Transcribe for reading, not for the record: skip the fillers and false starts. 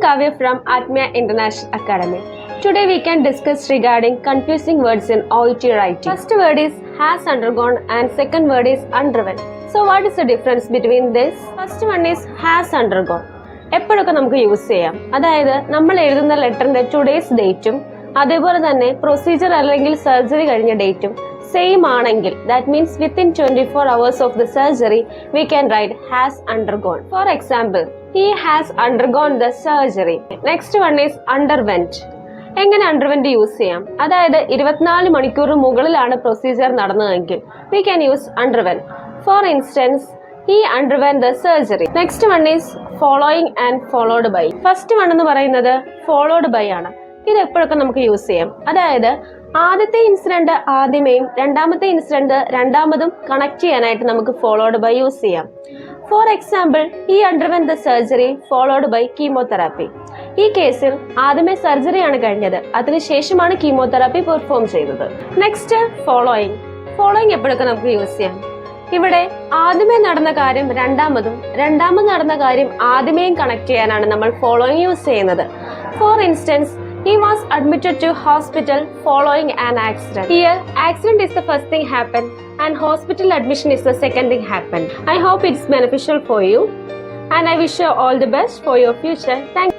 Kavya from Atmia International Academy. Today we can discuss regarding confusing words in OET writing. First word is has undergone and second word is underwent. So what is the difference between this? First one is has undergone. എപ്പോഴൊക്കെ നമുക്ക് use ചെയ്യാം, അതായത് നമ്മൾ എഴുതുന്ന ലെറ്ററിന്റെ today's ഡേറ്റും അതേപോലെ തന്നെ procedure അല്ലെങ്കിൽ സർജറി കഴിഞ്ഞ ഡേറ്റും സെയിം ആണെങ്കിൽ, that means within 24 hours of the surgery we can write has undergone. For example, he has undergone the surgery. Next one is underwent. എങ്ങനെ അണ്ടർവെന്റ് യൂസ് ചെയ്യാം, അതായത് 24 മണിക്കൂറിന് മുകളിലാണ് പ്രൊസീജിയർ നടന്നതെങ്കിൽ we can use underwent. For instance, he underwent the surgery. Next one is following and followed by. First one എന്ന് പറയുന്നത് followed by ആണ്. ഇത് എപ്പോഴൊക്കെ നമുക്ക് യൂസ് ചെയ്യാം, അതായത് ആദ്യത്തെ ഇൻസിഡന്റ് ആദ്യമേയും രണ്ടാമത്തെ ഇൻസിഡന്റ് രണ്ടാമതും കണക്ട് ചെയ്യാനായിട്ട് നമുക്ക് ഫോളോഡ് ബൈ യൂസ് ചെയ്യാം. For example, he underwent the surgery followed by chemotherapy. ഈ കേസിൽ ആദ്യമേ സർജറിയാണ് കഴിഞ്ഞത്, അതിനുശേഷമാണ് കീമോതെറാപ്പി പെർഫോം ചെയ്തത്. Next following. ഫോളോയിങ് എപ്പോഴൊക്കെ നമുക്ക് യൂസ് ചെയ്യാം, ഇവിടെ ആദ്യമേ നടന്ന കാര്യം രണ്ടാമത് നടന്ന കാര്യം ആദ്യമേയും കണക്ട് ചെയ്യാനാണ് നമ്മൾ ഫോളോയിങ് യൂസ് ചെയ്യുന്നത്. Four instance, he was admitted to hospital following an accident. Here, accident is the first thing happened and hospital admission is the second thing happened. I hope it's beneficial for you and I wish you all the best for your future. Thank you.